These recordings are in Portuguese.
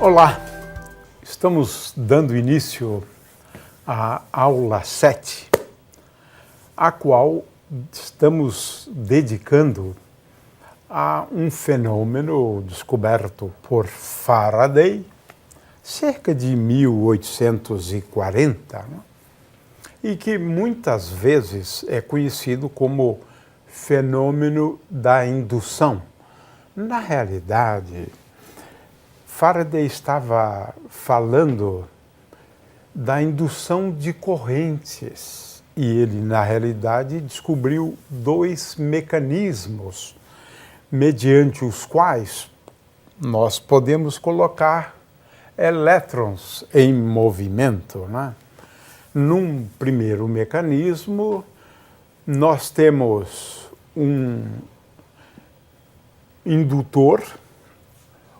Olá, estamos dando início à aula 7, a qual estamos dedicando a um fenômeno descoberto por Faraday cerca de 1840, né? E que muitas vezes é conhecido como fenômeno da indução. Na realidade, Faraday estava falando da indução de correntes e ele, na realidade, descobriu dois mecanismos mediante os quais nós podemos colocar elétrons em movimento, né? Num primeiro mecanismo, nós temos um indutor,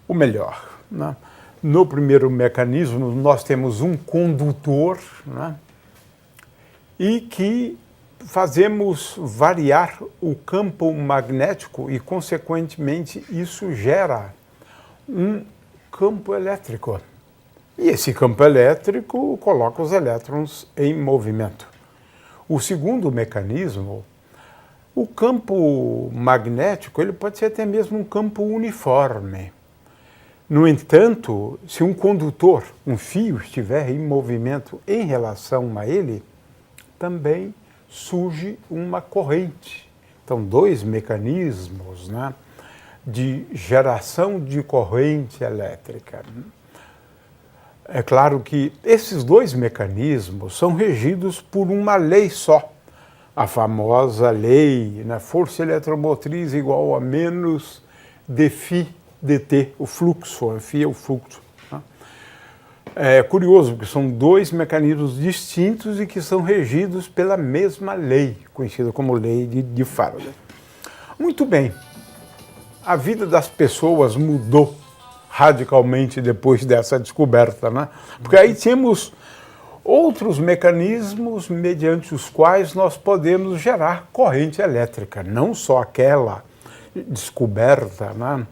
ou melhor, né? No primeiro mecanismo, nós temos um condutor, né? E que fazemos variar o campo magnético e, consequentemente, isso gera um campo elétrico. E esse campo elétrico coloca os elétrons em movimento. O segundo mecanismo, o campo magnético, ele pode ser até mesmo um campo uniforme. No entanto, se um condutor, um fio, estiver em movimento em relação a ele, também surge uma corrente. Então, dois mecanismos, né, de geração de corrente elétrica. É claro que esses dois mecanismos são regidos por uma lei só, a famosa lei, né, força eletromotriz igual a menos dφ dt, o fluxo, φ é o fluxo. Né? É curioso, porque são dois mecanismos distintos e que são regidos pela mesma lei, conhecida como lei de Faraday. Muito bem, a vida das pessoas mudou radicalmente depois dessa descoberta, né? Porque aí temos outros mecanismos mediante os quais nós podemos gerar corrente elétrica, não só aquela descoberta, né,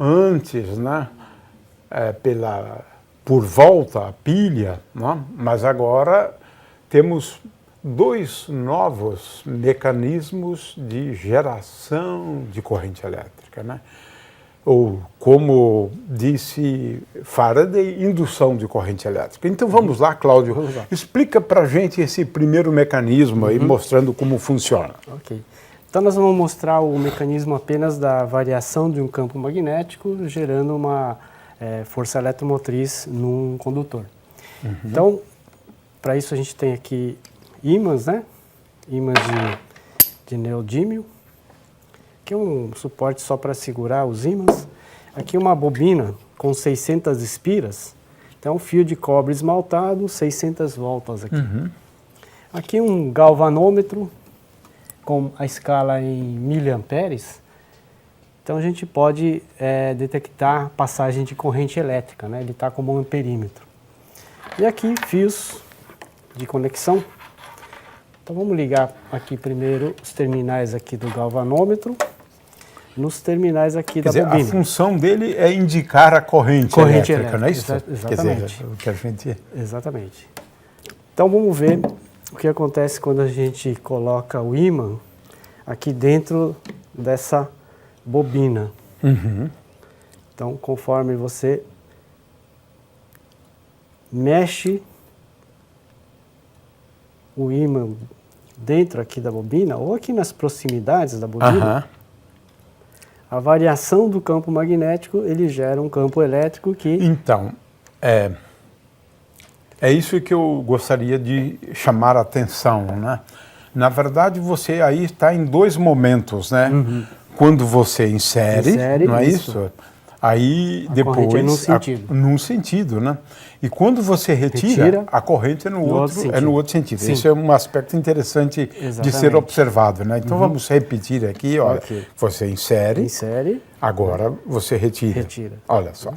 antes, né, por volta à pilha, né, mas agora temos dois novos mecanismos de geração de corrente elétrica, né? Ou, como disse Faraday, indução de corrente elétrica. Então vamos lá, Cláudio, explica para a gente esse primeiro mecanismo aí, mostrando como funciona. Ok. Então nós vamos mostrar o mecanismo apenas da variação de um campo magnético gerando uma força eletromotriz num condutor. Então, para isso a gente tem aqui ímãs, né? Ímãs de neodímio. Aqui um suporte só para segurar os ímãs. Aqui uma bobina com 600 espiras. Então um fio de cobre esmaltado, 600 voltas aqui. Aqui um galvanômetro com a escala em miliamperes. Então a gente pode detectar passagem de corrente elétrica, né? Ele está como um amperímetro. E aqui fios de conexão. Então vamos ligar aqui primeiro os terminais aqui do galvanômetro nos terminais aqui da bobina. A função dele é indicar a corrente elétrica, não é isso? Exatamente. Quer dizer, o que a gente... Exatamente. Então vamos ver o que acontece quando a gente coloca o ímã aqui dentro dessa bobina. Então, conforme você mexe o ímã dentro aqui da bobina, ou aqui nas proximidades da bobina, a variação do campo magnético, ele gera um campo elétrico que... Então, é isso que eu gostaria de chamar a atenção, né? Na verdade, você aí está em dois momentos, né? Quando você insere, não é isso? Aí depois... É num sentido. Num sentido, né? E quando você retira a corrente é no outro sentido. Sim. Isso é um aspecto interessante de ser observado, né? Então vamos repetir aqui, olha, você insere, agora você retira. Olha só,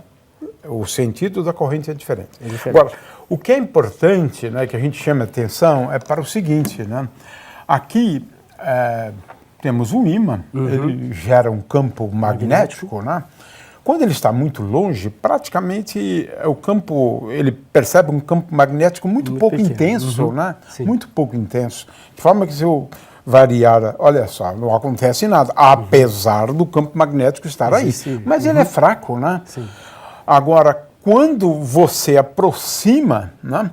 o sentido da corrente é diferente. Agora, o que é importante, né, que a gente chama atenção, é para o seguinte, né? Aqui temos um ímã, ele gera um campo magnético, né? Quando ele está muito longe, praticamente o campo, ele percebe um campo magnético muito pouco pequeno. intenso, né? Sim. Muito pouco intenso. De forma que se eu variar, olha só, não acontece nada, apesar do campo magnético estar Existe. aí. Mas ele é fraco, né? Sim. Agora, quando você aproxima, né,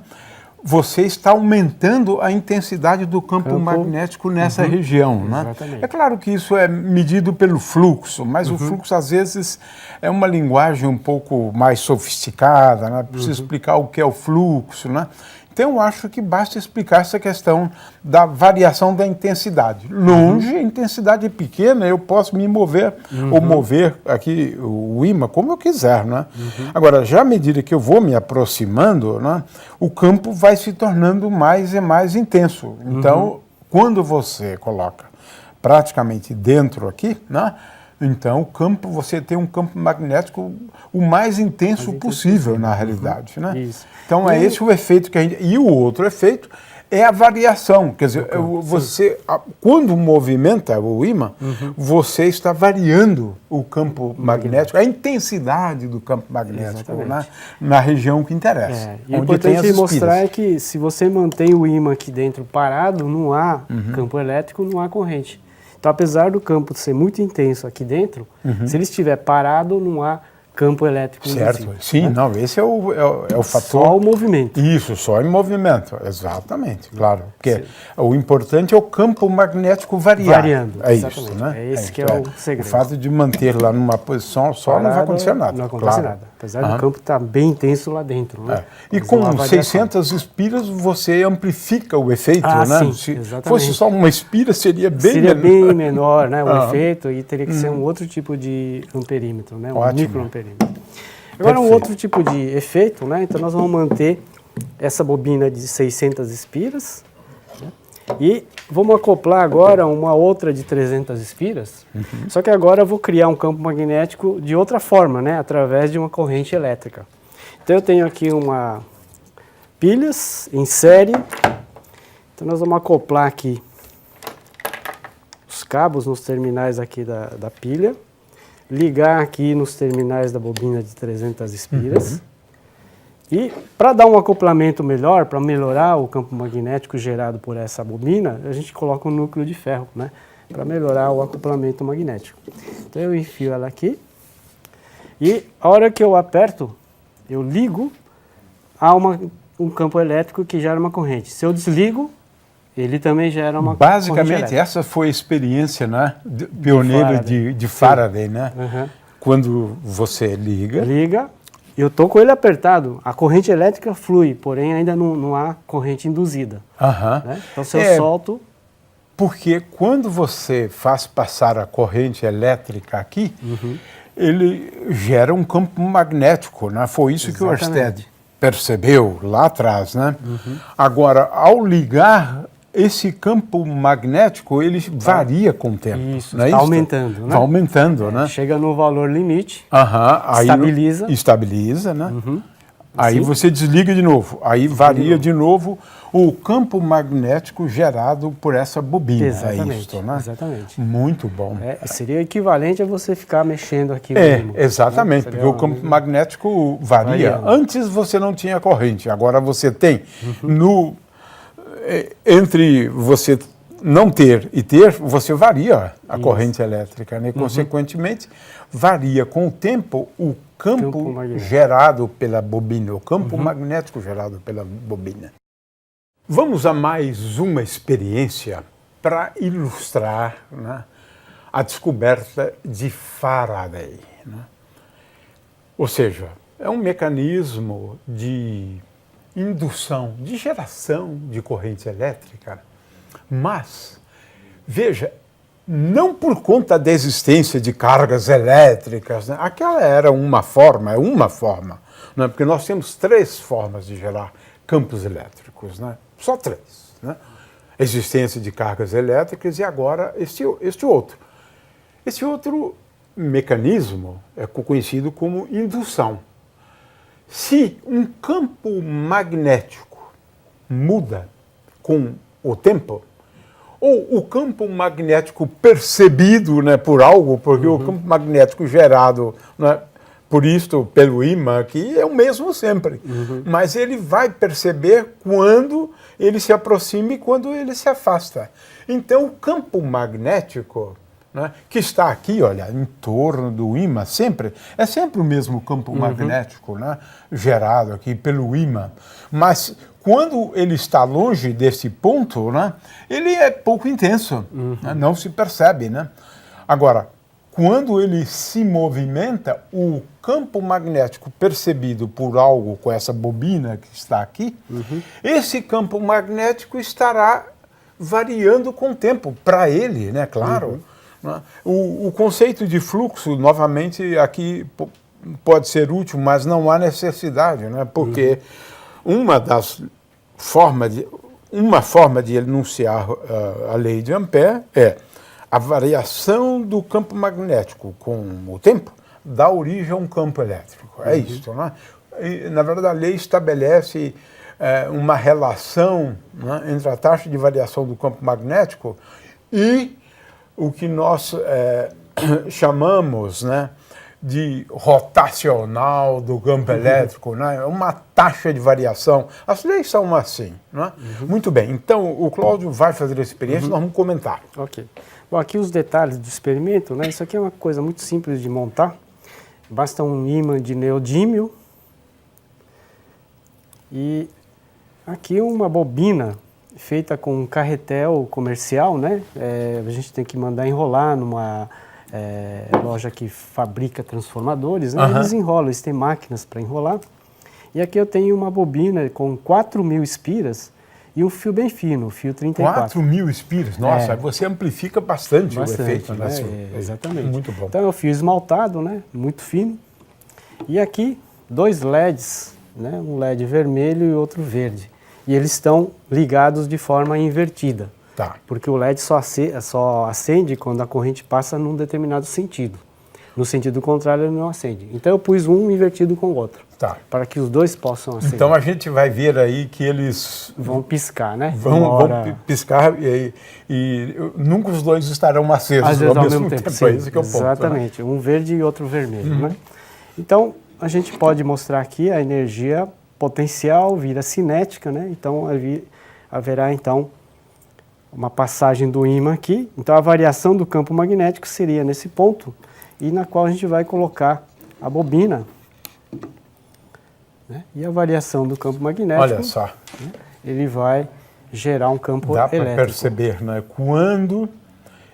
você está aumentando a intensidade do campo magnético nessa região. Né? Exatamente. É claro que isso é medido pelo fluxo, mas o fluxo, às vezes, é uma linguagem um pouco mais sofisticada, né? Precisa explicar o que é o fluxo. Né? Então, eu acho que basta explicar essa questão da variação da intensidade. Longe, a intensidade é pequena, eu posso me mover ou mover aqui o ímã como eu quiser. Né? Agora, já à medida que eu vou me aproximando, né, o campo vai se tornando mais e mais intenso. Então, quando você coloca praticamente dentro aqui, né, então, você tem um campo magnético o mais intenso possível, na realidade. Né? Isso. Então, é esse o efeito que a gente... E o outro efeito é a variação. Quer dizer, quando movimenta o ímã, você está variando o campo magnético, a intensidade do campo magnético, né? Na região que interessa. E o importante mostrar é que se você mantém o ímã aqui dentro parado, não há campo elétrico, não há corrente. Então, apesar do campo ser muito intenso aqui dentro, se ele estiver parado, não há campo elétrico certo, induzido, sim, né? não, esse é o fator... Só o movimento. Isso, só em movimento, exatamente, claro. Porque o importante é o campo magnético variar. Variando, é exatamente. Isso, né? É esse que é o segredo. O fato de manter lá numa posição só Parado, não vai acontecer nada. Não acontece nada, apesar do campo estar bem intenso lá dentro. Né? E com 600 espiras você amplifica o efeito, né? Sim, Se exatamente. fosse só uma espira, seria bem menor. Bem menor, né, o efeito, e teria que ser um outro tipo de amperímetro, né, um microamperímetro. Agora, um outro tipo de efeito, né, então nós vamos manter essa bobina de 600 espiras, né, e vamos acoplar agora uma outra de 300 espiras, só que agora eu vou criar um campo magnético de outra forma, né, através de uma corrente elétrica. Então eu tenho aqui uma pilhas em série, então nós vamos acoplar aqui os cabos nos terminais aqui da pilha, ligar aqui nos terminais da bobina de 300 espiras. E para dar um acoplamento melhor, para melhorar o campo magnético gerado por essa bobina, a gente coloca um núcleo de ferro, né, para melhorar o acoplamento magnético. Então eu enfio ela aqui e a hora que eu aperto, eu ligo a um campo elétrico que gera uma corrente. Se eu desligo, ele também gera uma basicamente, essa foi a experiência, né, pioneira de Faraday, né? Quando você liga, eu estou com ele apertado, a corrente elétrica flui, porém ainda não há corrente induzida. Né? Então, se eu solto... Porque quando você faz passar a corrente elétrica aqui, ele gera um campo magnético, né? Foi isso que o Ørsted percebeu lá atrás, né? Agora, ao ligar, esse campo magnético, ele varia com o tempo. Isso, está aumentando, né? Vai aumentando, né? Chega no valor limite, aí estabiliza, né? Aí você desliga de novo, aí varia de novo o campo magnético gerado por essa bobina. Exatamente, isso, né? Exatamente. Muito bom. Seria equivalente a você ficar mexendo aqui. Exatamente, né? Porque o campo magnético varia. Antes você não tinha corrente, agora você tem. Entre você não ter e ter, você varia a corrente elétrica, né? Consequentemente, varia com o tempo o campo gerado pela bobina, o campo magnético gerado pela bobina. Vamos a mais uma experiência para ilustrar, né, a descoberta de Faraday. Né? Ou seja, é um mecanismo de indução, de geração de corrente elétrica, mas, veja, não por conta da existência de cargas elétricas, né? Aquela era uma forma, né? Porque nós temos 3 formas de gerar campos elétricos, né? Só 3, né? Existência de cargas elétricas e agora este outro. Esse outro mecanismo é conhecido como indução. Se um campo magnético muda com o tempo, ou o campo magnético percebido, né, por algo, porque o campo magnético gerado, né, por isso, pelo ímã aqui, é o mesmo sempre. Mas ele vai perceber quando ele se aproxima e quando ele se afasta. Então, o campo magnético, né, que está aqui, olha, em torno do ímã, é sempre o mesmo campo magnético, né, gerado aqui pelo ímã. Mas quando ele está longe desse ponto, né, ele é pouco intenso, né, não se percebe, né? Agora, quando ele se movimenta, o campo magnético percebido por algo com essa bobina que está aqui, esse campo magnético estará variando com o tempo, para ele, né, claro. Né? O conceito de fluxo, novamente, aqui pode ser útil, mas não há necessidade, né, porque uma forma de enunciar a lei de Ampère é a variação do campo magnético com o tempo dá origem a um campo elétrico. É isso, né? E, na verdade, a lei estabelece uma relação, né, entre a taxa de variação do campo magnético e o que nós chamamos, né, de rotacional do campo elétrico, né? Uma taxa de variação. As leis são assim. Né? Muito bem, então o Cláudio vai fazer a experiência e nós vamos comentar. Ok. Bom, aqui os detalhes do experimento, né? Isso aqui é uma coisa muito simples de montar. Basta um ímã de neodímio e aqui uma bobina feita com um carretel comercial, né? A gente tem que mandar enrolar numa loja que fabrica transformadores, né? Eles enrolam, eles têm máquinas para enrolar. E aqui eu tenho uma bobina com 4.000 espiras e um fio bem fino, o fio 34. 4.000 espiras? Nossa, aí você amplifica bastante o efeito. Né? Né? Exatamente. Muito bom. Então é o fio esmaltado, né? Muito fino. E aqui, 2 LEDs, né? Um LED vermelho e outro verde. E eles estão ligados de forma invertida. Tá. Porque o LED só acende quando a corrente passa num determinado sentido. No sentido contrário, ele não acende. Então eu pus um invertido com o outro. Tá. Para que os dois possam acender. Então a gente vai ver aí que eles vão piscar, né? Vão piscar e nunca os dois estarão acesos às vezes, ao mesmo tempo. Sim, é isso que é o ponto. Exatamente, né? Um verde e outro vermelho. Né? Então a gente pode mostrar aqui a energia potencial vira cinética, né? Então haverá então uma passagem do ímã aqui. Então a variação do campo magnético seria nesse ponto e na qual a gente vai colocar a bobina. Né? E a variação do campo magnético, olha só, né? Ele vai gerar um campo dá elétrico. Dá para perceber, né? Quando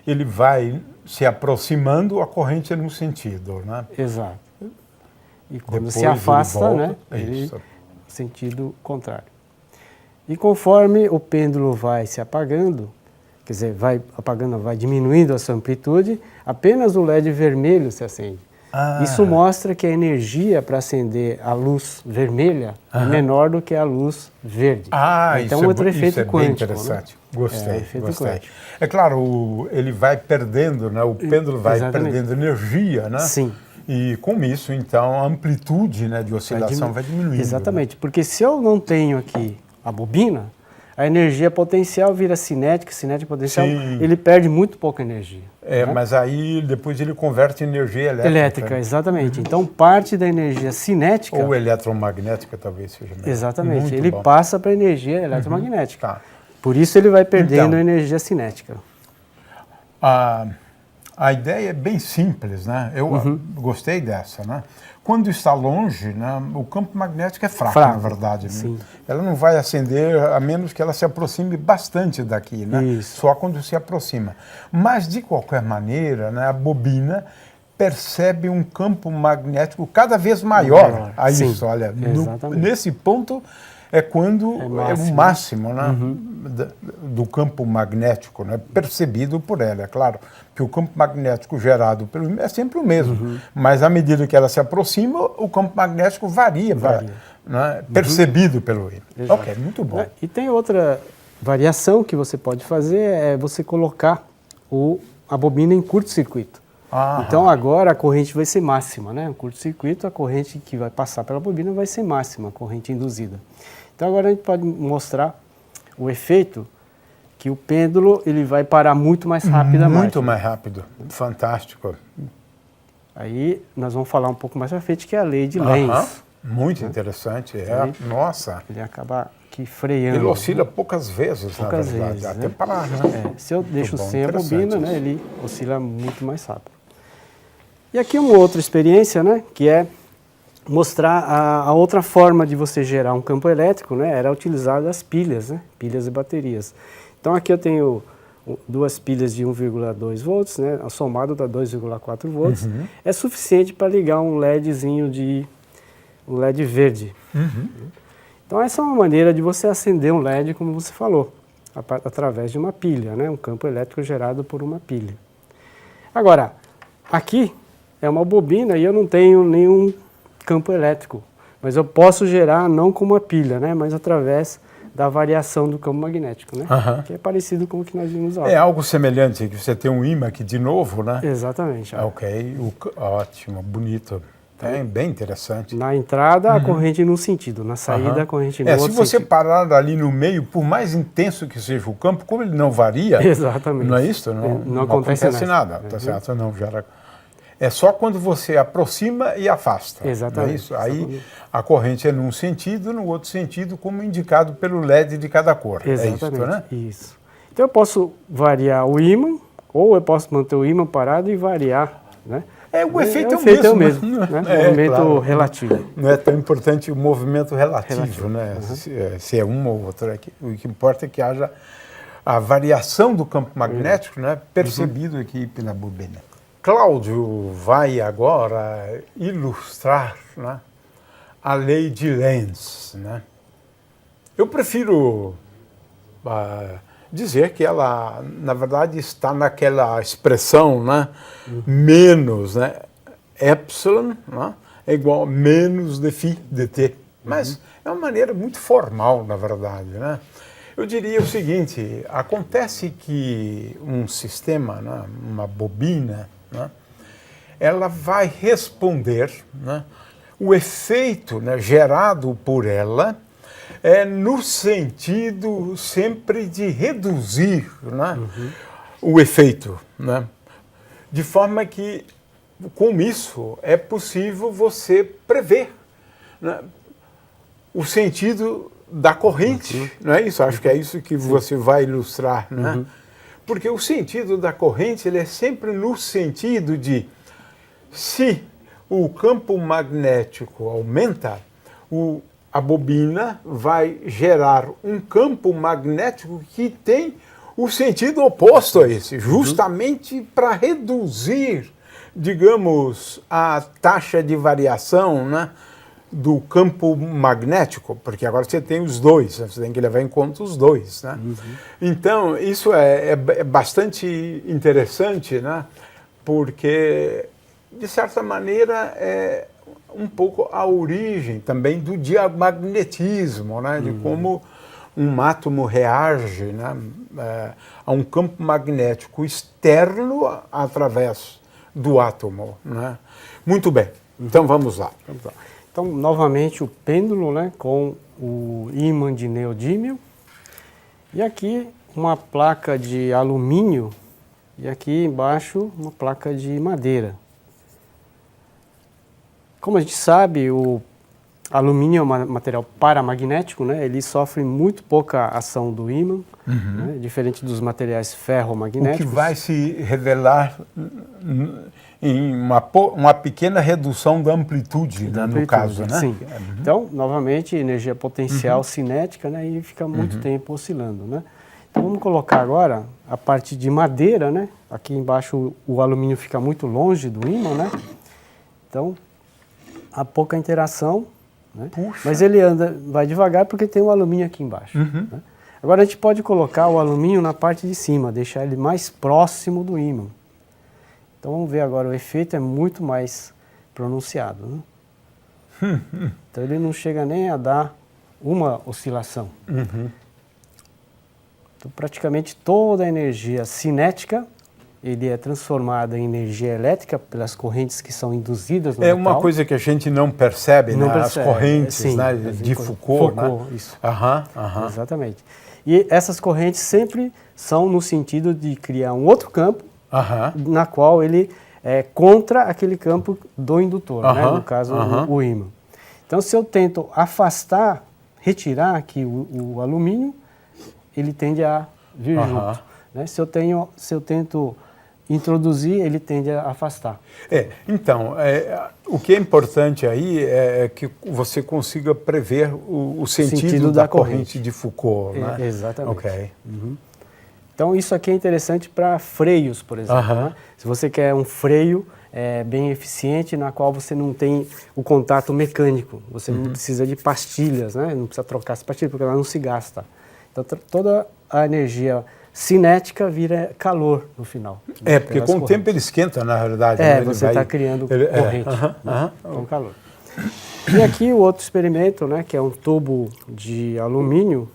ele vai se aproximando, a corrente é num sentido, né? Exato. E quando depois se afasta, ele volta, né? Ele sentido contrário. E conforme o pêndulo vai se apagando, quer dizer, vai apagando, vai diminuindo a sua amplitude, apenas o LED vermelho se acende. Isso mostra que a energia para acender a luz vermelha é menor do que a luz verde. Então, outro efeito quântico. Bem interessante. Né? Gostei. É claro, ele vai perdendo, né? O pêndulo vai perdendo energia, né? Sim. E com isso, então, a amplitude, né, de oscilação vai diminuindo. Exatamente, né? porque se eu não tenho aqui a bobina, a energia potencial vira cinética potencial, ele perde muito pouca energia. Né? Mas aí depois ele converte em energia elétrica. Elétrica, exatamente. Então parte da energia cinética... Ou eletromagnética talvez seja melhor. Exatamente, muito ele bom. passa para a energia eletromagnética. Tá. Por isso ele vai perdendo energia cinética. A ideia é bem simples, né? Eu gostei dessa, né? Quando está longe, né, o campo magnético é fraco, na verdade. Sim. Né? Ela não vai acender a menos que ela se aproxime bastante daqui, né? Isso. Só quando se aproxima. Mas, de qualquer maneira, né, a bobina percebe um campo magnético cada vez maior. Isso, olha, nesse ponto é quando é o máximo, né, do campo magnético, né, percebido por ela, é claro, que o campo magnético gerado pelo ímã é sempre o mesmo, mas à medida que ela se aproxima, o campo magnético varia. Né, percebido pelo ímã. Ok, muito bom. E tem outra variação que você pode fazer, é você colocar a bobina em curto-circuito. Então agora a corrente vai ser máxima, né? No curto-circuito, a corrente que vai passar pela bobina vai ser máxima, a corrente induzida. Então agora a gente pode mostrar o efeito que o pêndulo ele vai parar muito mais rapidamente. Muito mais rápido, fantástico. Aí nós vamos falar um pouco mais pra frente, que é a lei de Lenz. Muito interessante, nossa. Ele acaba aqui freando. Ele oscila poucas vezes, poucas na verdade, vezes, até né? parar, né? Se eu deixo bom, sem a bobina, né, isso. ele oscila muito mais rápido. E aqui uma outra experiência, né, que é mostrar a outra forma de você gerar um campo elétrico, né, era utilizar as pilhas, né, pilhas e baterias. Então aqui eu tenho duas pilhas de 1,2 volts, né, somado dá 2,4 volts, é suficiente para ligar um LEDzinho um LED verde. Então essa é uma maneira de você acender um LED, como você falou, através de uma pilha, né, um campo elétrico gerado por uma pilha. Agora, aqui é uma bobina e eu não tenho nenhum campo elétrico, mas eu posso gerar não com uma pilha, né, mas através da variação do campo magnético, né, que é parecido com o que nós vimos lá. É algo semelhante, que você tem um ímã aqui de novo, né? Exatamente. Ok, ótimo, bonito. É bem interessante. Na entrada, a corrente num sentido, na saída, a corrente no outro se você sentido. parar ali no meio, por mais intenso que seja o campo, como ele não varia, Exatamente. não é isso? Não acontece nada. Tá certo? Não, é só quando você aproxima e afasta. Exatamente. Não é isso? Aí a corrente é num sentido, no outro sentido, como indicado pelo LED de cada cor. Exatamente. É isso, né? Isso. Então eu posso variar o ímã, ou eu posso manter o ímã parado e variar, né? O efeito é o mesmo. Né? Movimento claro. relativo. Não é tão importante o movimento relativo. Né? Se é um ou outro. O que importa é que haja a variação do campo magnético, né, percebido aqui pela bobina. Cláudio vai agora ilustrar, né, a lei de Lenz. Né? Eu prefiro dizer que ela, na verdade, está naquela expressão, né, menos, né, epsilon, né, é igual a menos de φ dt. Mas é uma maneira muito formal, na verdade. Né? Eu diria o seguinte, acontece que um sistema, né, uma bobina, né, ela vai responder, né, o efeito, né, gerado por ela, no sentido sempre de reduzir, né, o efeito. Né, de forma que, com isso, é possível você prever, né, o sentido da corrente. Não é isso? Acho que é isso que você vai ilustrar. Né? Porque o sentido da corrente ele é sempre no sentido de, se o campo magnético aumenta, a bobina vai gerar um campo magnético que tem o sentido oposto a esse, justamente para reduzir, digamos, a taxa de variação, né, do campo magnético, porque agora você tem os dois, você tem que levar em conta os dois. Né? Então, isso é bastante interessante, né, porque, de certa maneira, é um pouco a origem também do diamagnetismo, né, de como um átomo reage, né, a um campo magnético externo através do átomo. Né? Muito bem, então vamos lá. Então, novamente, o pêndulo, né, com o ímã de neodímio, e aqui uma placa de alumínio, e aqui embaixo uma placa de madeira. Como a gente sabe, o alumínio é um material paramagnético, né? Ele sofre muito pouca ação do ímã, né? Diferente dos materiais ferromagnéticos. O que vai se revelar em uma pequena redução da amplitude, né, no caso. Né? Sim. Então, novamente, energia potencial cinética, né? E fica muito tempo oscilando. Né? Então, vamos colocar agora a parte de madeira. Né? Aqui embaixo o alumínio fica muito longe do ímã, né? Então, há pouca interação, né? Mas ele vai devagar porque tem o alumínio aqui embaixo. Né? Agora a gente pode colocar o alumínio na parte de cima, deixar ele mais próximo do ímã. Então vamos ver agora, o efeito é muito mais pronunciado. Né? Então ele não chega nem a dar uma oscilação. Então praticamente toda a energia cinética ele é transformado em energia elétrica pelas correntes que são induzidas no metal. É uma coisa que a gente não percebe, né? As correntes, sim, né? De Foucault. Foucault, né? Isso. Exatamente. E essas correntes sempre são no sentido de criar um outro campo, na qual ele contra aquele campo do indutor, né? No caso, o ímã. Então, se eu tento afastar, retirar aqui o alumínio, ele tende a vir junto. Né? Se eu tento introduzir, ele tende a afastar. Então, o que é importante aí é que você consiga prever o sentido da corrente de Foucault. Né? Exatamente. Okay. Então, isso aqui é interessante para freios, por exemplo. Né? Se você quer um freio bem eficiente, na qual você não tem o contato mecânico, você não precisa de pastilhas, né? Não precisa trocar as pastilhas, porque ela não se gasta. Então, toda a energia cinética vira calor no final. Porque com o tempo ele esquenta, na realidade. Você está criando corrente com calor. E aqui o outro experimento, né, que é um tubo de alumínio.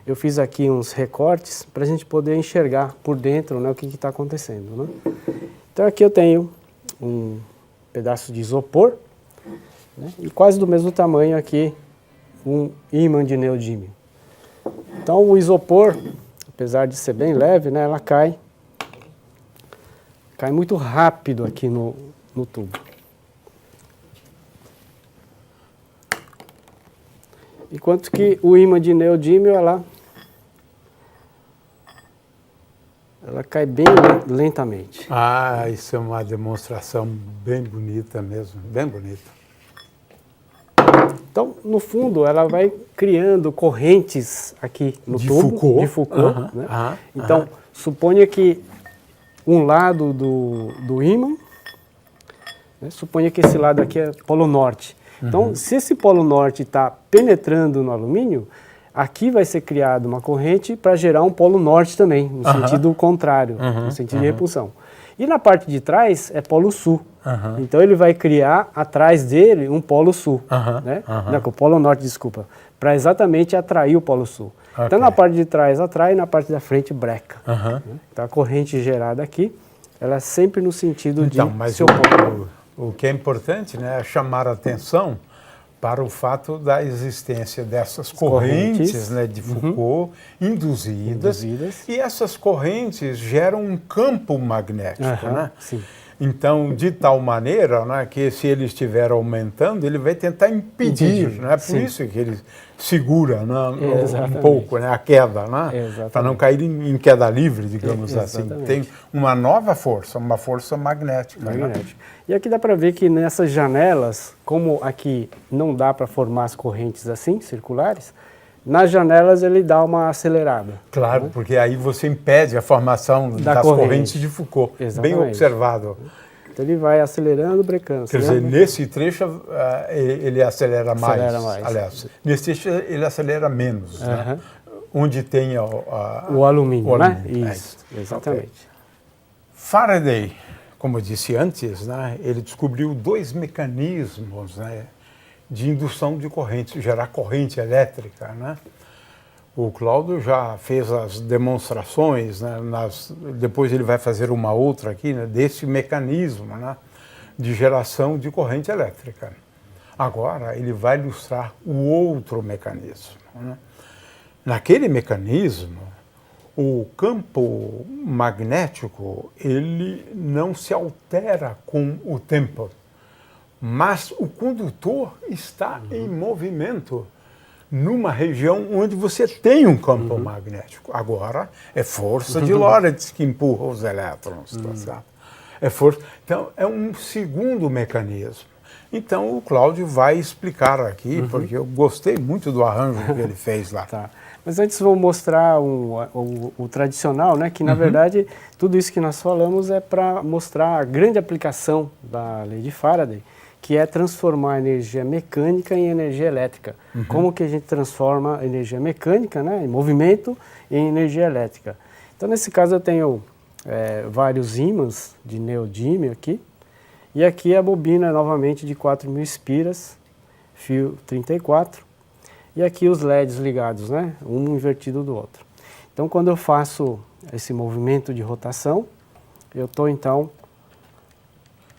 Eu fiz aqui uns recortes para a gente poder enxergar por dentro, né, o que está acontecendo. Né? Então aqui eu tenho um pedaço de isopor, né, e quase do mesmo tamanho aqui um ímã de neodímio. Então o isopor, apesar de ser bem leve, né, ela cai muito rápido aqui no tubo. Enquanto que o ímã de neodímio, ela cai bem lentamente. Isso é uma demonstração bem bonita mesmo, bem bonita. Então, no fundo, ela vai criando correntes aqui no tubo de Foucault. Né? Então, suponha que um lado do ímã, né, suponha que esse lado aqui é polo norte. Então, se esse polo norte está penetrando no alumínio, aqui vai ser criada uma corrente para gerar um polo norte também, no sentido contrário, no sentido de repulsão. E na parte de trás é polo sul. Então ele vai criar atrás dele um polo sul, né? Não, o polo norte, desculpa, para exatamente atrair o polo sul. Então na parte de trás atrai, na parte da frente breca. Né? Então a corrente gerada aqui, ela é sempre no sentido de se opor. O que é importante, né, é chamar a atenção para o fato da existência dessas correntes, né, de Foucault induzidas, e essas correntes geram um campo magnético, né? Sim. Então, de tal maneira, né, que se ele estiver aumentando, ele vai tentar impedir, né? Por isso que ele segura, né, um pouco, né, a queda, né? Para não cair em queda livre, digamos assim. Tem uma nova força, uma força magnética. Né? E aqui dá para ver que nessas janelas, como aqui não dá para formar as correntes assim, circulares, nas janelas ele dá uma acelerada. Claro, né? Porque aí você impede a formação das correntes de Foucault. Bem observado. Então ele vai acelerando, brecando. Quer dizer, nesse trecho ele acelera mais. Aliás, nesse trecho ele acelera menos. Né? Onde tem o alumínio, né? Isso, exatamente. Faraday, como eu disse antes, né, ele descobriu dois mecanismos, né, de indução de corrente, gerar corrente elétrica, né? O Cláudio já fez as demonstrações, né, depois ele vai fazer uma outra aqui, né, desse mecanismo, né, de geração de corrente elétrica. Agora ele vai ilustrar o outro mecanismo. Né? Naquele mecanismo, o campo magnético ele não se altera com o tempo. Mas o condutor está em movimento numa região onde você tem um campo magnético. Agora, é força de Lorentz que empurra os elétrons. Tá certo? É força. Então, é um segundo mecanismo. Então, o Cláudio vai explicar aqui, porque eu gostei muito do arranjo que ele fez lá. Tá. Mas antes vou mostrar o tradicional, né? Que na verdade tudo isso que nós falamos é para mostrar a grande aplicação da lei de Faraday, que é transformar a energia mecânica em energia elétrica. Como que a gente transforma a energia mecânica, né, em movimento, em energia elétrica? Então, nesse caso, eu tenho vários ímãs de neodímio aqui, e aqui a bobina novamente de 4.000 espiras, fio 34, e aqui os LEDs ligados, né, um invertido do outro. Então, quando eu faço esse movimento de rotação, eu estou, então,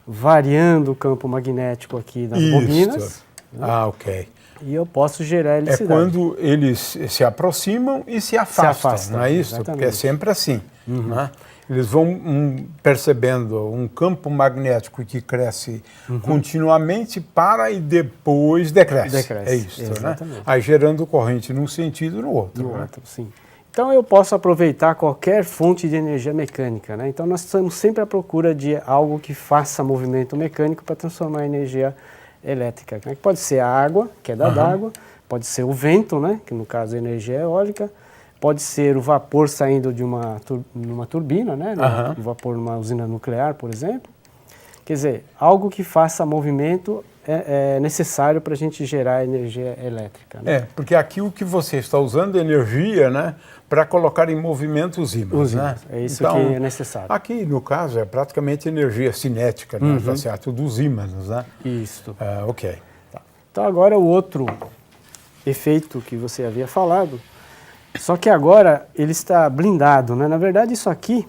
variando o campo magnético aqui das bobinas. Né? Ok. E eu posso gerar É eletricidade. quando eles se aproximam e se afastam, não é isso? exatamente. Porque é sempre assim. Né? Eles vão percebendo um campo magnético que cresce continuamente e depois decresce. Decresce, É isso, exatamente. né? Aí gerando corrente num sentido e no outro. No né? outro, sim. Então eu posso aproveitar qualquer fonte de energia mecânica, né? Então nós estamos sempre à procura de algo que faça movimento mecânico para transformar em energia elétrica, né? Pode ser a água, queda d'água, pode ser o vento, né? Que no caso é energia eólica, pode ser o vapor saindo de numa turbina, né? O vapor numa usina nuclear, por exemplo. Quer dizer, algo que faça movimento é necessário para a gente gerar energia elétrica. Né? É, porque aqui o que você está usando é energia, né, para colocar em movimento os ímãs. Né? É isso então, que é necessário. Aqui, no caso, é praticamente energia cinética, né, tá certo? Dos ímãs, né? Isso. Ok. Tá. Então agora o outro efeito que você havia falado, só que agora ele está blindado, né? Na verdade isso aqui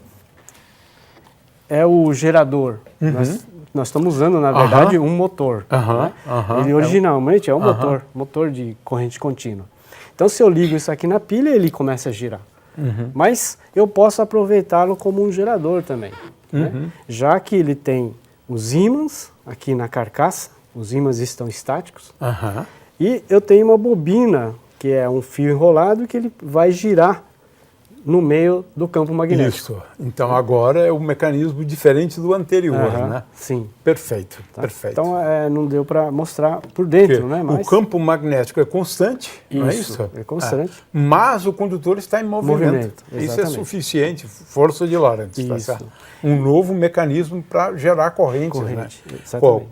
é o gerador. Nós estamos usando, na verdade, um motor. Né? Ele originalmente é um motor de corrente contínua. Então, se eu ligo isso aqui na pilha, ele começa a girar. Mas eu posso aproveitá-lo como um gerador também. Né? Já que ele tem os ímãs aqui na carcaça, os ímãs estão estáticos, e eu tenho uma bobina, que é um fio enrolado, que ele vai girar no meio do campo magnético. Isso. Então agora é um mecanismo diferente do anterior, né? Sim. Perfeito, Tá? perfeito. Então não deu para mostrar por dentro, né? Mas o campo magnético é constante, não é isso? É constante. Mas o condutor está em movimento. Isso é exatamente. suficiente, força de Lorentz. Tá Isso. certo? Um novo mecanismo para gerar corrente. Né? Exatamente.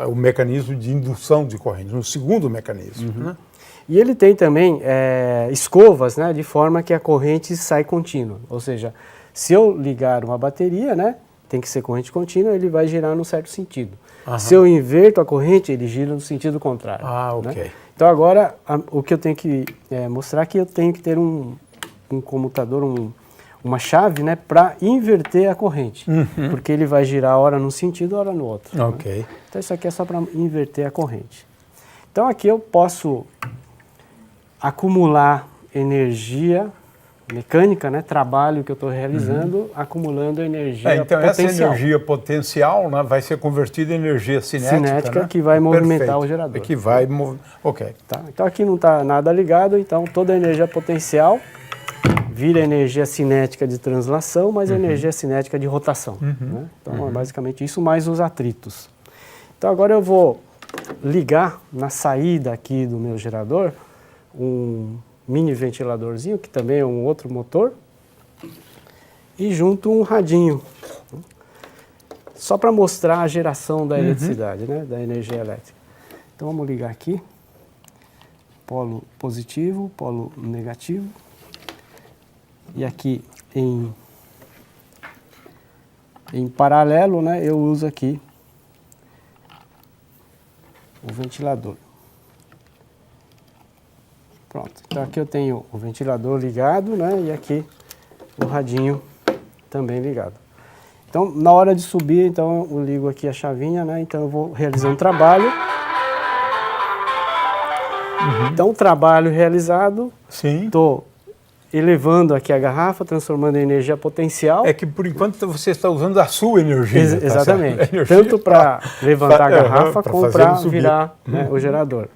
O mecanismo de indução de corrente, um segundo mecanismo. Né? E ele tem também escovas, né, de forma que a corrente sai contínua. Ou seja, se eu ligar uma bateria, né, tem que ser corrente contínua, ele vai girar num certo sentido. Se eu inverto a corrente, ele gira no sentido contrário. Ok. Né? Então agora, o que eu tenho que mostrar é que eu tenho que ter um comutador, uma chave, né, para inverter a corrente. Porque ele vai girar ora num sentido, ora no outro. Ok. Né? Então isso aqui é só para inverter a corrente. Então aqui eu posso acumular energia mecânica, né, trabalho que eu estou realizando, acumulando energia então potencial. essa energia potencial, né, vai ser convertida em energia cinética, né? Que vai movimentar Perfeito. o gerador. Que vai ok. Tá? Então aqui não está nada ligado, então toda a energia potencial vira energia cinética de translação, mais energia cinética de rotação. Né? Então é basicamente isso, mais os atritos. Então agora eu vou ligar na saída aqui do meu gerador um mini ventiladorzinho, que também é um outro motor, e junto um radinho, só para mostrar a geração da eletricidade, né, da energia elétrica. Então vamos ligar aqui, polo positivo, polo negativo, e aqui em paralelo, né, eu uso aqui o ventilador. Pronto, então aqui eu tenho o ventilador ligado, né, e aqui o radinho também ligado. Então, na hora de subir, então eu ligo aqui a chavinha, né, então eu vou realizar um trabalho. Então, o trabalho realizado, estou elevando aqui a garrafa, transformando em energia potencial. É que, por enquanto, você está usando a sua energia. Exatamente. Tá, tanto para levantar a garrafa, como para virar, né, o gerador.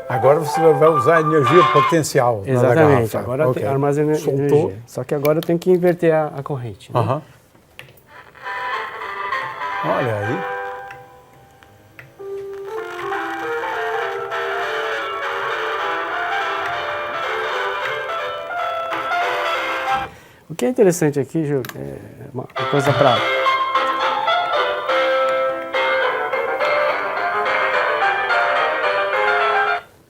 Agora você vai usar a energia potencial. Exatamente. Agora armazena energia. Só que agora eu tenho que inverter a corrente. Né? Olha aí. O que é interessante aqui, Gil, é uma coisa para...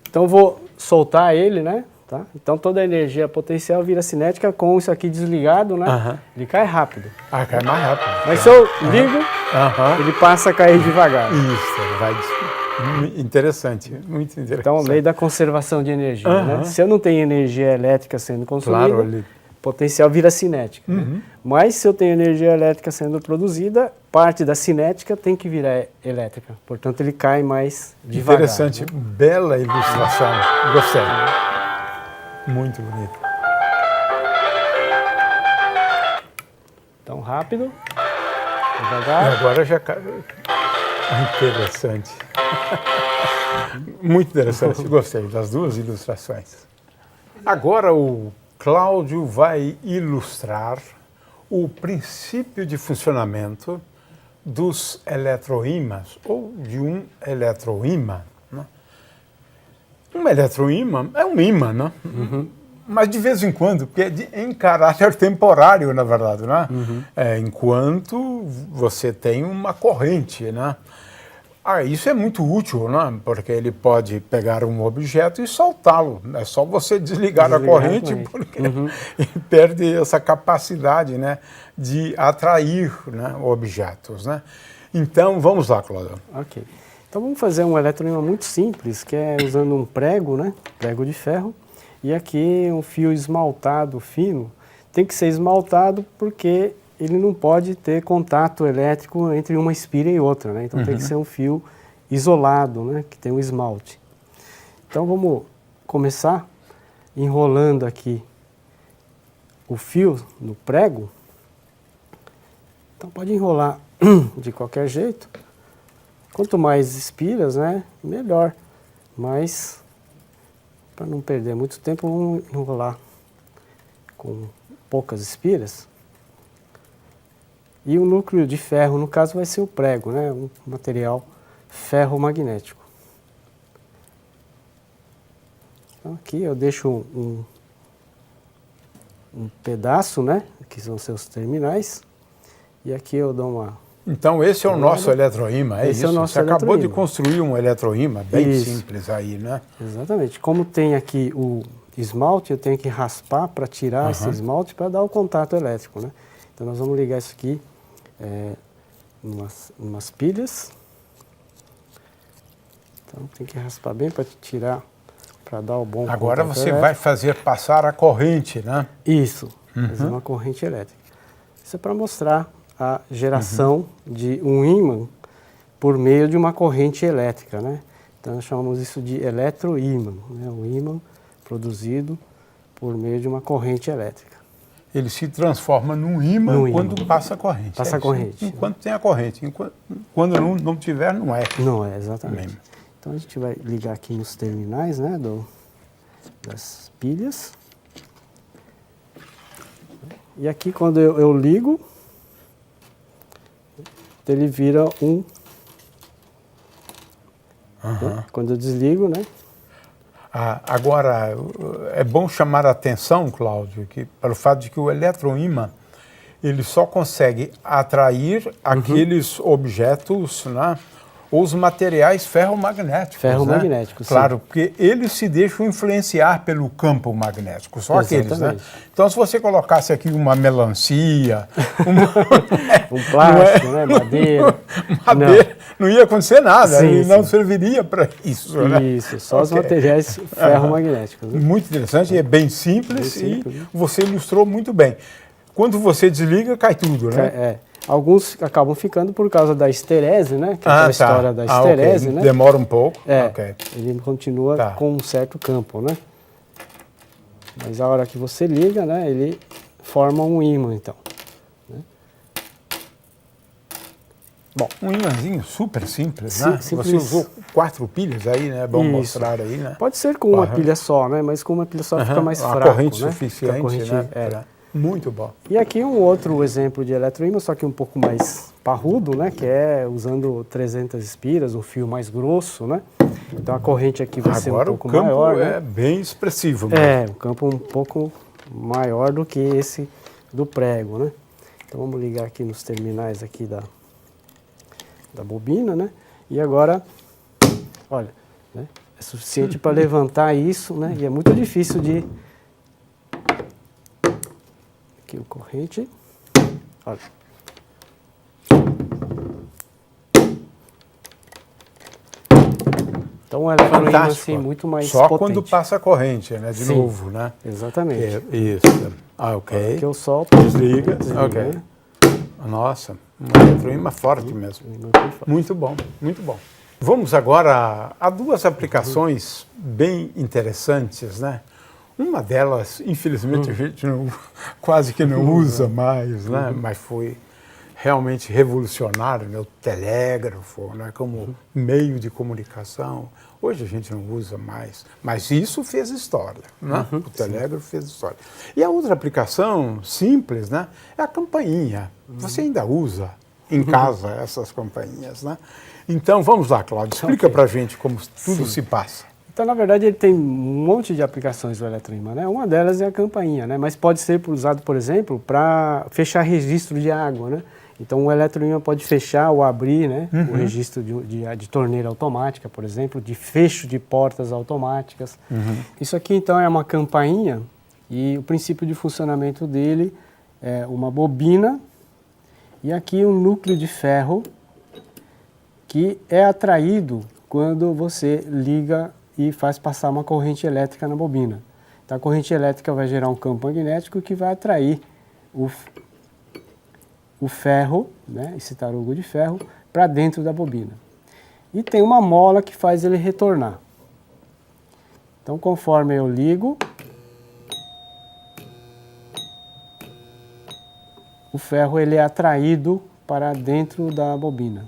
Então eu vou soltar ele, né? Tá? Então toda a energia potencial vira cinética com isso aqui desligado, né? Ele cai rápido. Cai mais rápido. Mas se eu ligo, ele passa a cair devagar. Isso, vai... Interessante, muito interessante. Então, lei da conservação de energia, né? Se eu não tenho energia elétrica sendo consumida, potencial vira cinética. Né? Mas se eu tenho energia elétrica sendo produzida, parte da cinética tem que virar elétrica. Portanto, ele cai mais devagar. Interessante, né? bela ilustração. Gostei. Muito bonito. Então, rápido, E devagar. agora já... Interessante. Muito interessante. Gostei das duas ilustrações. Agora o Cláudio vai ilustrar o princípio de funcionamento dos eletroímãs, ou de um eletroímã. Né? Um eletroímã é um ímã, né? Mas de vez em quando, porque é em caráter temporário, na verdade, né? Enquanto você tem uma corrente, né? Isso é muito útil, né? Porque ele pode pegar um objeto e soltá-lo. É só você desligar a corrente, porque ele perde essa capacidade, né, de atrair, né, objetos. Né? Então, vamos lá, Cláudio. Ok. Então vamos fazer um eletroímã muito simples, que é usando um prego, né? Prego de ferro. E aqui um fio esmaltado fino. Tem que ser esmaltado porque ele não pode ter contato elétrico entre uma espira e outra, né? Então tem que ser um fio isolado, né? Que tem um esmalte. Então vamos começar enrolando aqui o fio no prego. Então pode enrolar de qualquer jeito. Quanto mais espiras, né? Melhor. Mas para não perder muito tempo, vamos enrolar com poucas espiras. E o núcleo de ferro, no caso, vai ser o prego, né? Um material ferromagnético. Então, aqui eu deixo um pedaço, né? Que são seus terminais. E aqui eu dou uma... Então, esse é o nosso eletroímã, é isso? Esse é o nosso Você acabou de eletroímã. construir um eletroímã bem Isso. simples aí, né? Exatamente. Como tem aqui o esmalte, eu tenho que raspar para tirar esse esmalte para dar o contato elétrico, né? Então, nós vamos ligar isso aqui umas pilhas. Então tem que raspar bem para tirar, para dar o bom Agora contato você elétrico. vai fazer passar a corrente, né? Isso, fazer uma corrente elétrica. Isso é para mostrar a geração de um ímã por meio de uma corrente elétrica, né? Então nós chamamos isso de eletroímã, né? Um ímã produzido por meio de uma corrente elétrica. Ele se transforma num ímã quando passa a corrente. Passa a corrente. Enquanto tem a corrente. Quando não tiver, não é. Não é, exatamente. Mesmo. Então a gente vai ligar aqui nos terminais, né, das pilhas. E aqui quando eu ligo, ele vira um... né? Quando eu desligo, né? Agora, é bom chamar a atenção, Cláudio, que, pelo fato de que o eletroímã ele só consegue atrair aqueles objetos, né, os materiais ferromagnéticos. Ferromagnéticos, né? Claro, porque eles se deixam influenciar pelo campo magnético, só aqueles. Né? Então, se você colocasse aqui uma melancia, um plástico, né, madeira, não ia acontecer nada, sim, ele não serviria para isso. Né? Isso, só os materiais ferromagnéticos. Né? Muito interessante, é bem simples, e você ilustrou muito bem. Quando você desliga, cai tudo, né? Alguns acabam ficando por causa da esterese, né? Que é a história da esterese, okay. né? Demora um pouco. Ele continua com um certo campo, né? Mas a hora que você liga, né? Ele forma um ímã, então. Né? Bom, um ímãzinho super simples, Sim, né? simples. Você usou 4 pilhas aí, né? É bom mostrar aí, né? Pode ser com uma pilha só, né? Mas com uma pilha só fica mais fraco, corrente né? suficiente, corrente, né? Muito bom. E aqui um outro exemplo de eletroímã, só que um pouco mais parrudo, né? Que é usando 300 espiras, um fio mais grosso, né? Então a corrente aqui vai ser um pouco maior. Agora o campo né? é bem expressivo. Um campo um pouco maior do que esse do prego, né? Então vamos ligar aqui nos terminais aqui da bobina, né? E agora, olha, né? É suficiente para levantar isso, né? E é muito difícil de... Aqui o corrente, olha. Então o eletroímã assim muito mais só potente. quando passa a corrente, né? De novo, né? Exatamente. Isso. Ah, ok. Que eu solto, Desliga. Ok. Nossa, um eletroímã forte mesmo. Muito bom, muito bom. Vamos agora a duas aplicações bem interessantes, né? Uma delas, infelizmente, a gente quase que não usa mais, né? Mas foi realmente revolucionário, né? O telégrafo, né? Como meio de comunicação. Hoje a gente não usa mais, mas isso fez história, né? O telégrafo fez história. E a outra aplicação simples, né? É a campainha. Você ainda usa em casa essas campainhas, né? Então vamos lá, Cláudio, explica pra gente como tudo se passa. Então, na verdade, ele tem um monte de aplicações do eletroímã, né? Uma delas é a campainha, né? Mas pode ser usado, por exemplo, para fechar registro de água, né? Então, o eletroímã pode fechar ou abrir, né? O registro de torneira automática, por exemplo, de fecho de portas automáticas. Isso aqui, então, é uma campainha e o princípio de funcionamento dele é uma bobina e aqui um núcleo de ferro que é atraído quando você liga e faz passar uma corrente elétrica na bobina. Então, a corrente elétrica vai gerar um campo magnético que vai atrair o ferro, né, esse tarugo de ferro, para dentro da bobina. E tem uma mola que faz ele retornar. Então, conforme eu ligo, o ferro ele é atraído para dentro da bobina.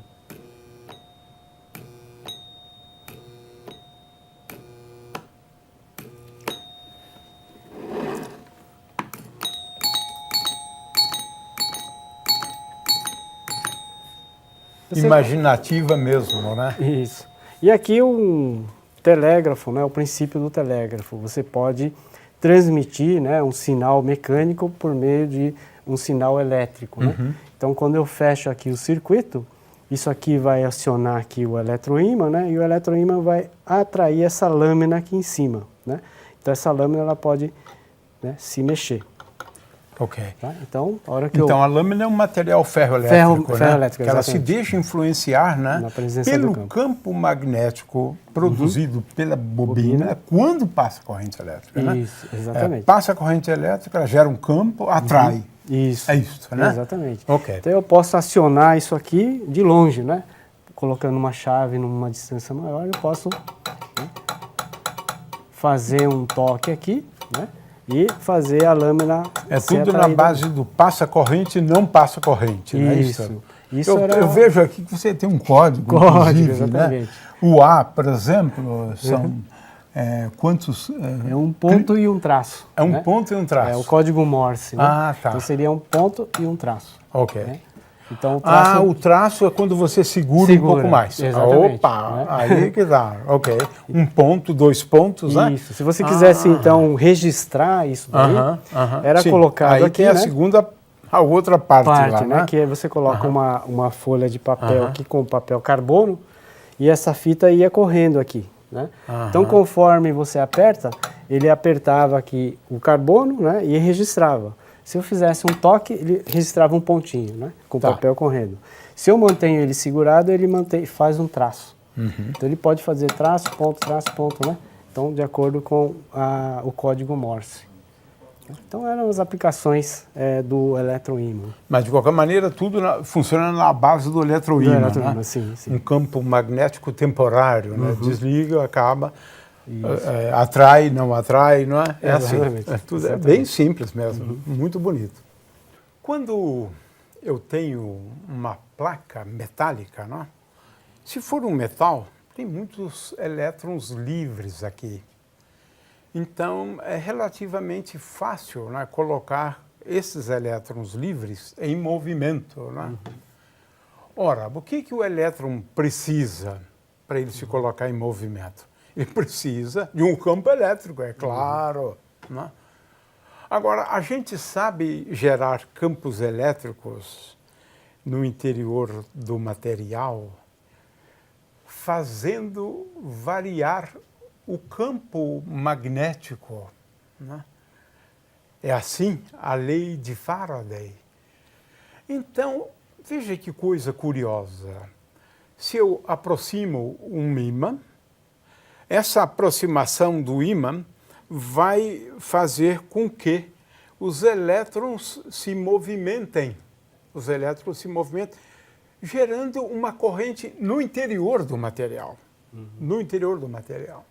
Imaginativa mesmo, né? Isso. E aqui um telégrafo, né, o princípio do telégrafo. Você pode transmitir, né, um sinal mecânico por meio de um sinal elétrico, né? Então, quando eu fecho aqui o circuito, isso aqui vai acionar aqui o eletroímã, né? E o eletroímã vai atrair essa lâmina aqui em cima, né? Então, essa lâmina ela pode, né, se mexer. Ok. Tá? Então, a hora que a lâmina é um material ferroelétrico, né? ferroelétrico, que ela se exatamente. deixa influenciar, né? Na presença pelo do campo. campo magnético produzido pela bobina quando passa a corrente elétrica, né? Isso, exatamente. Passa a corrente elétrica, ela gera um campo, atrai. Isso. É isso, né? Exatamente. Ok. Então eu posso acionar isso aqui de longe, né? Colocando uma chave numa distância maior, eu posso, né, fazer um toque aqui, né? E fazer a lâmina É ser tudo na atraída. base do passa-corrente e não passa-corrente, não é Isso. Isso Eu vejo aqui que você tem um código, inclusive, exatamente. né? O A, por exemplo, são quantos... É um ponto e um traço. É um né? ponto e um traço. É o código Morse, né? Ah, tá. Então seria um ponto e um traço. Ok. Né? Então, o traço... o traço é quando você segura um pouco mais. Exatamente. Opa, né? aí que dá. Ok. Um ponto, dois pontos, né? Isso. Se você quisesse, então, registrar isso daí, era Sim. colocado aí aqui, tem a né? segunda, a outra parte lá, né? né? Que aí você coloca uma folha de papel aqui com papel carbono e essa fita ia correndo aqui, né? Então, conforme você aperta, ele apertava aqui o carbono, né? E registrava. Se eu fizesse um toque, ele registrava um pontinho, né? Com o papel correndo. Se eu mantenho ele segurado, ele faz um traço. Então, ele pode fazer traço, ponto, né? Então, de acordo com o código Morse. Então, eram as aplicações do eletroímã. Mas, de qualquer maneira, tudo funciona na base do eletroímã, né? Sim. Um campo magnético temporário, né? Desliga, acaba, atrai, não é? É assim. Tudo é bem simples mesmo, muito bonito. Quando eu tenho uma placa metálica, né? Se for um metal, tem muitos elétrons livres aqui. Então, é relativamente fácil, né, colocar esses elétrons livres em movimento, né? Ora, o que o elétron precisa para ele se colocar em movimento? Ele precisa de um campo elétrico, é claro, né? Agora, a gente sabe gerar campos elétricos no interior do material fazendo variar o campo magnético, né? É assim a lei de Faraday. Então, veja que coisa curiosa. Se eu aproximo um ímã, essa aproximação do ímã vai fazer com que os elétrons se movimentem. Os elétrons se movimentam, gerando uma corrente no interior do material. No interior do material.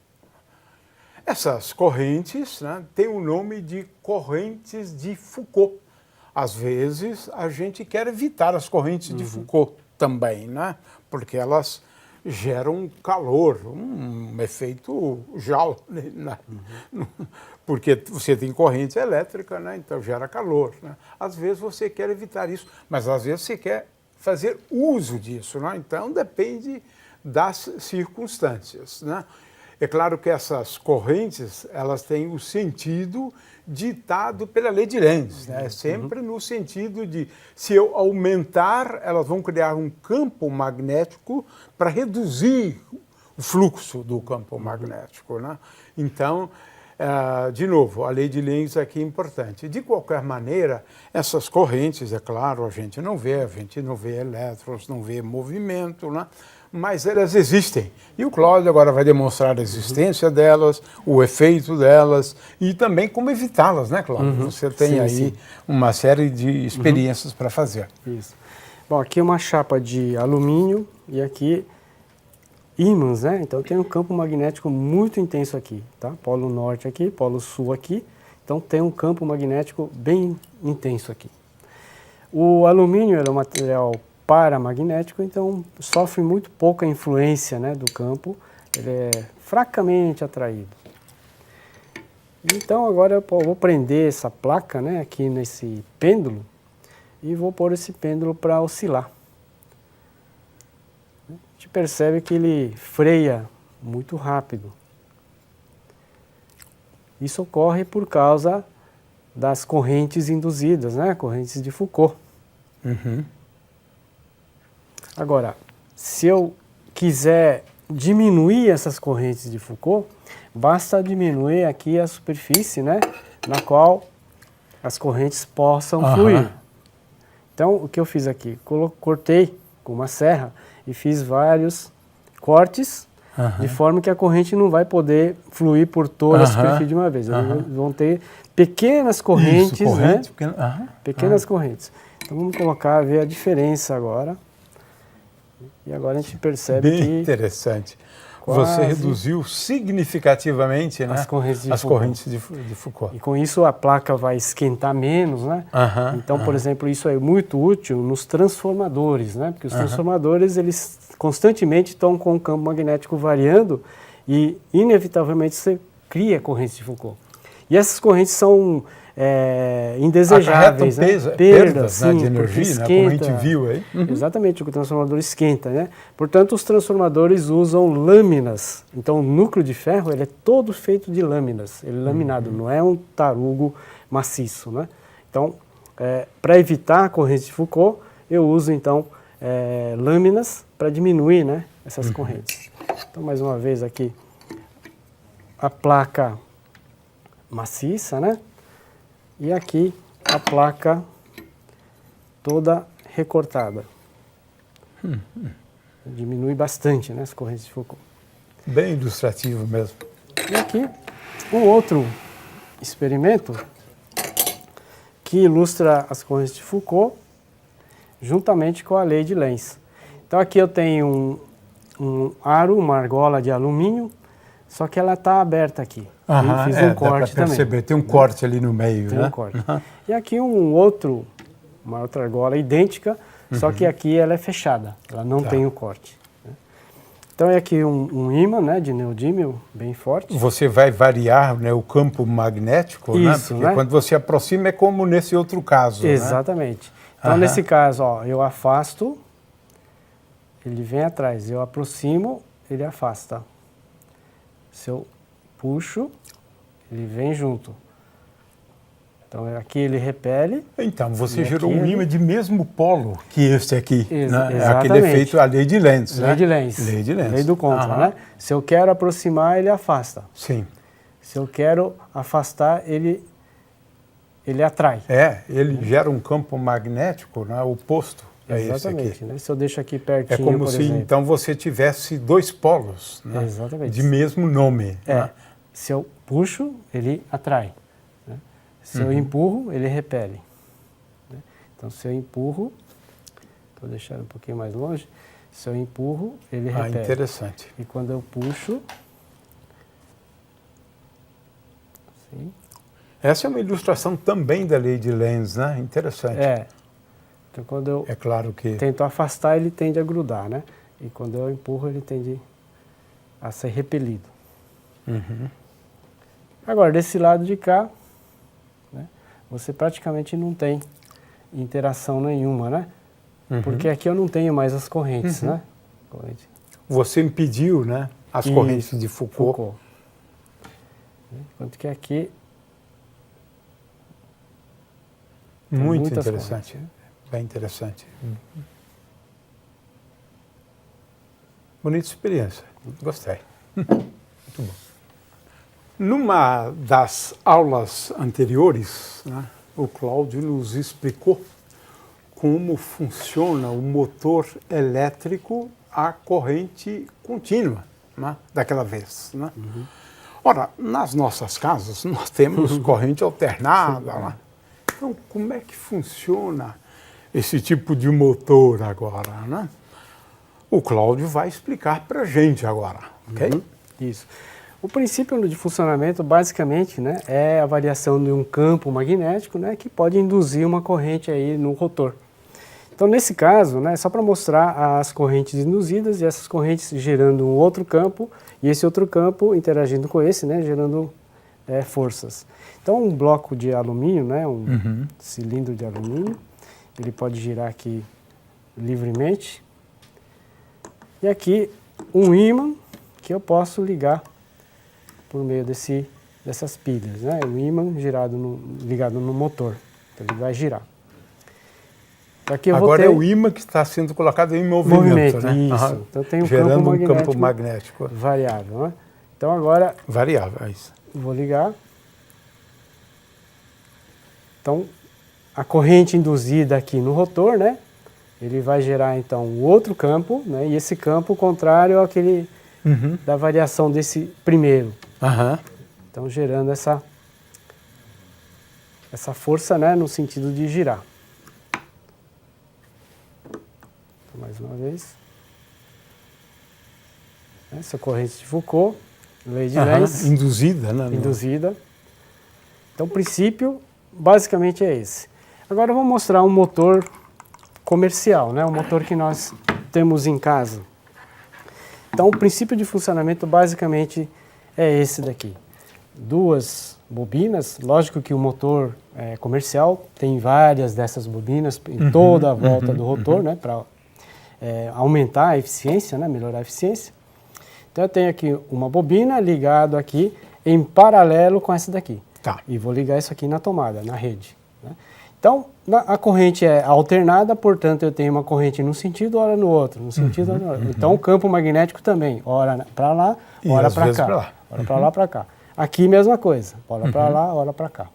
Essas correntes, né, têm o nome de correntes de Foucault. Às vezes, a gente quer evitar as correntes de Foucault também, né, porque elas geram calor, um efeito Joule, né, porque você tem corrente elétrica, né, então gera calor, né. Às vezes você quer evitar isso, mas às vezes você quer fazer uso disso, né, então depende das circunstâncias, né. É claro que essas correntes, elas têm o sentido ditado pela lei de Lenz, né? Sempre no sentido de, se eu aumentar, elas vão criar um campo magnético para reduzir o fluxo do campo magnético, né? Então, de novo, a lei de Lenz aqui é importante. De qualquer maneira, essas correntes, é claro, a gente não vê elétrons, não vê movimento, né? Mas elas existem. E o Cláudio agora vai demonstrar a existência delas, o efeito delas e também como evitá-las, né, Cláudio? Você tem aí uma série de experiências para fazer. Isso. Bom, aqui é uma chapa de alumínio e aqui ímãs, né? Então tem um campo magnético muito intenso aqui, tá? Polo norte aqui, polo sul aqui. Então tem um campo magnético bem intenso aqui. O alumínio é um material paramagnético, então sofre muito pouca influência, né, do campo, ele é fracamente atraído. Então agora eu vou prender essa placa, né, aqui nesse pêndulo e vou pôr esse pêndulo para oscilar. A gente percebe que ele freia muito rápido. Isso ocorre por causa das correntes induzidas, né, correntes de Foucault. Agora, se eu quiser diminuir essas correntes de Foucault, basta diminuir aqui a superfície, né, na qual as correntes possam fluir. Então, o que eu fiz aqui? Cortei com uma serra e fiz vários cortes, de forma que a corrente não vai poder fluir por toda a superfície de uma vez. Vão ter pequenas correntes, isso, corrente, né? Pequenas correntes. Então, vamos colocar, ver a diferença agora. E agora a gente percebe que... Bem interessante. Você reduziu significativamente, né, as correntes de Foucault. E com isso a placa vai esquentar menos, né? Então, por exemplo, isso é muito útil nos transformadores, né? Porque os transformadores, eles constantemente estão com o campo magnético variando e, inevitavelmente, você cria correntes de Foucault. E essas correntes são indesejáveis, né? Perdas, né, de energia, né, como a gente viu aí. Exatamente, o transformador esquenta, né? Portanto, os transformadores usam lâminas. Então, o núcleo de ferro, ele é todo feito de lâminas. Ele é laminado, não é um tarugo maciço, né? Então, para evitar a corrente de Foucault, eu uso, então, lâminas para diminuir, né, essas correntes. Então, mais uma vez aqui, a placa maciça, né? E aqui a placa toda recortada. Diminui bastante, né, as correntes de Foucault. Bem ilustrativo mesmo. E aqui um outro experimento que ilustra as correntes de Foucault juntamente com a lei de Lenz. Então aqui eu tenho um aro, uma argola de alumínio, só que ela está aberta aqui. Fiz um corte dá pra perceber. também. Tem um corte ali no meio, Tem né? um corte. E aqui uma outra argola idêntica, só que aqui ela é fechada, ela não tem o corte. Né? Então é aqui um ímã, né, de neodímio bem forte. Você vai variar, né, o campo magnético, isso, né? Porque, né, quando você aproxima é como nesse outro caso. Exatamente. Né? Então nesse caso, ó, eu afasto, ele vem atrás, eu aproximo, ele afasta. Se eu puxo, ele vem junto. Então aqui ele repele. Então você gerou um ímã de mesmo polo que este aqui. Né? Exatamente. É aquele efeito, a lei de Lenz. Lei de Lenz. Lei de Lenz. Lei do contra, né? Se eu quero aproximar, ele afasta. Sim. Se eu quero afastar, ele atrai. Ele gera um campo magnético, né, oposto. Exatamente, né? Se eu deixo aqui pertinho, é como se exemplo, então você tivesse dois polos, né, de mesmo nome. Se eu puxo, ele atrai. Né? Se eu empurro, ele repele. Né? Então, se eu empurro, vou deixar um pouquinho mais longe, se eu empurro, ele repele. Interessante. E quando eu puxo... Assim, essa é uma ilustração também da lei de Lenz, né? Interessante. Então, quando eu claro que... tento afastar, ele tende a grudar, né? E quando eu empurro, ele tende a ser repelido. Agora, desse lado de cá, né, você praticamente não tem interação nenhuma, né? Porque aqui eu não tenho mais as correntes, né? Você impediu, né, as correntes de Foucault. Enquanto que aqui... muito interessante. Bem interessante. Bonita experiência. Gostei. Muito bom. Numa das aulas anteriores, né, o Cláudio nos explicou como funciona o motor elétrico a corrente contínua, né, daquela vez. Né? Ora, nas nossas casas nós temos corrente alternada. Né? Então, como é que funciona esse tipo de motor agora? Né? O Cláudio vai explicar para a gente agora, ok? Isso. O princípio de funcionamento, basicamente, né, é a variação de um campo magnético, né, que pode induzir uma corrente aí no rotor. Então, nesse caso, né, só para mostrar as correntes induzidas e essas correntes gerando um outro campo e esse outro campo interagindo com esse, né, gerando forças. Então, um bloco de alumínio, né, um cilindro de alumínio, ele pode girar aqui livremente. E aqui um ímã que eu posso ligar por meio dessas pilhas, né? O ímã ligado no motor, então ele vai girar. Aqui eu agora é o ímã que está sendo colocado em movimento, né? Isso. Então tem gerando um campo magnético variável, né? Então agora... variável, é isso. Vou ligar. Então, a corrente induzida aqui no rotor, né? Ele vai gerar, então, o outro campo, né? E esse campo contrário àquele da variação desse primeiro. Então, gerando essa força, né? No sentido de girar. Então, mais uma vez. Essa corrente de Foucault, lei de Lenz. Induzida, né? Induzida. Então, o princípio, basicamente, é esse. Agora, eu vou mostrar um motor comercial, né? Um motor que nós temos em casa. Então, o princípio de funcionamento, basicamente, é esse daqui. Duas bobinas, lógico que o motor comercial tem várias dessas bobinas em toda a volta do rotor, né? Para aumentar a eficiência, né? Melhorar a eficiência. Então, eu tenho aqui uma bobina ligada aqui em paralelo com essa daqui. Tá. E vou ligar isso aqui na tomada, na rede. Né? Então, a corrente é alternada, portanto, eu tenho uma corrente num sentido, ora no outro, no sentido, ora no outro. Então, o campo magnético também, ora para lá, ora para cá. Ora para lá, para cá. Aqui, mesma coisa, ora para lá, ora para cá.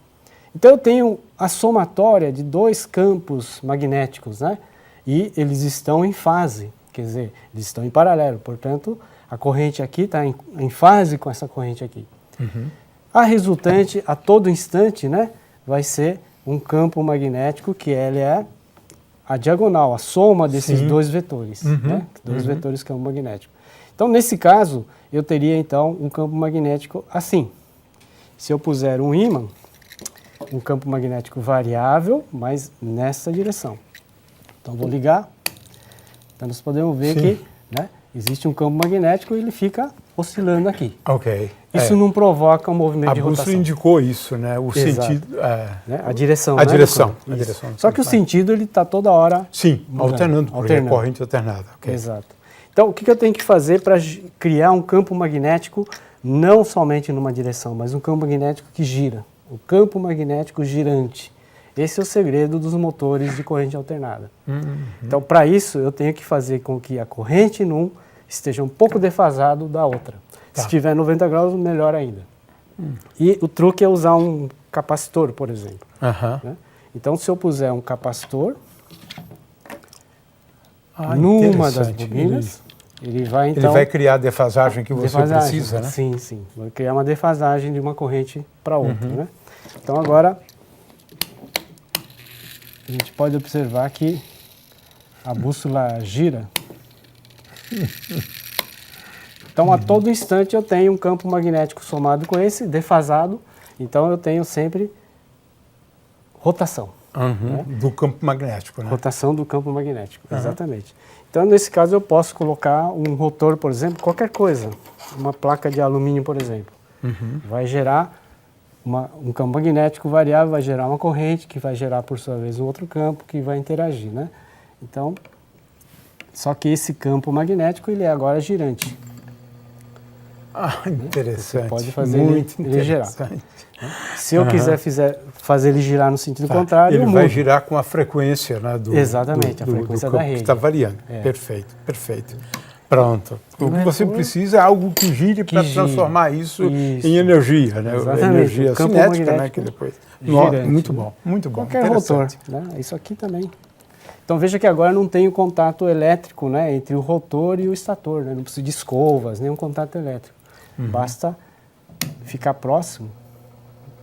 Então, eu tenho a somatória de dois campos magnéticos, né? E eles estão em fase, quer dizer, eles estão em paralelo, portanto, a corrente aqui está em fase com essa corrente aqui. A resultante, a todo instante, né, vai ser um campo magnético que ele é a diagonal, a soma desses dois vetores, né, dois vetores campo magnético. Então, nesse caso, eu teria, então, um campo magnético assim. Se eu puser um ímã, um campo magnético variável, mas nessa direção. Então, vou ligar. Então, nós podemos ver que, né, existe um campo magnético e ele fica oscilando aqui. Ok. Isso não provoca um movimento de rotação. A bússola indicou isso, né? O sentido... né? A direção. A direção. A direção. Só que o sentido ele está toda hora... Sim, alternando. Corrente alternada. Okay. Exato. Então, o que eu tenho que fazer para criar um campo magnético não somente numa direção, mas um campo magnético que gira? O campo magnético girante. Esse é o segredo dos motores de corrente alternada. Então, para isso, eu tenho que fazer com que a corrente num esteja um pouco defasado da outra. Tá. Se tiver 90 graus, melhor ainda. E o truque é usar um capacitor, por exemplo. Né? Então, se eu puser um capacitor numa das bobinas, ele vai, então... Ele vai criar a defasagem que você precisa, né? Sim, sim. Vai criar uma defasagem de uma corrente para outra, né? Então, agora, a gente pode observar que a bússola gira. Então, a todo instante eu tenho um campo magnético somado com esse, defasado, então eu tenho sempre rotação. Né? Do campo magnético, né? Rotação do campo magnético, exatamente. Então, nesse caso, eu posso colocar um rotor, por exemplo, qualquer coisa. Uma placa de alumínio, por exemplo. Vai gerar um campo magnético variável, vai gerar uma corrente, que vai gerar, por sua vez, um outro campo que vai interagir, né? Então, só que esse campo magnético, ele é agora girante. Ah, interessante. Você pode fazer muito ele girar. interessante. Se eu quiser fazer ele girar no sentido contrário, ele eu vai mudo. girar com a frequência, né, Exatamente, a frequência da campo que rede. está variando. É. Perfeito, perfeito. Pronto. O que você retorno- precisa é algo que gire para gira. transformar isso Isso. em energia, né? Exatamente. Energia O campo cinética, né? magnético Que depois. girante, Muito né? bom, muito bom. Qualquer rotor, Interessante. né? Isso aqui também. Então veja que agora não tem o contato elétrico, né, entre o rotor e o estator, né? Não precisa de escovas, nenhum contato elétrico. Basta ficar próximo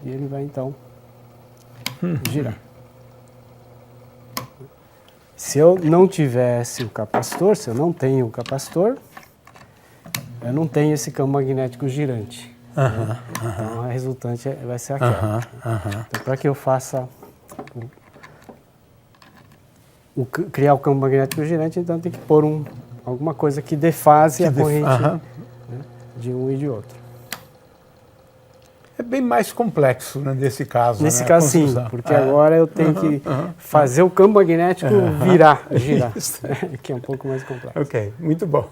e ele vai então girar. Se eu não tivesse o capacitor, se eu não tenho o capacitor, eu não tenho esse campo magnético girante. Então a resultante vai ser aquela. Então, para que eu faça criar o campo magnético girante, então tem que pôr alguma coisa que defase a corrente né, de um e de outro. É bem mais complexo, né, nesse caso. Nesse né, a caso, sim, construção. porque agora eu tenho que fazer o campo magnético girar, Isso. que é um pouco mais complexo. Ok, muito bom.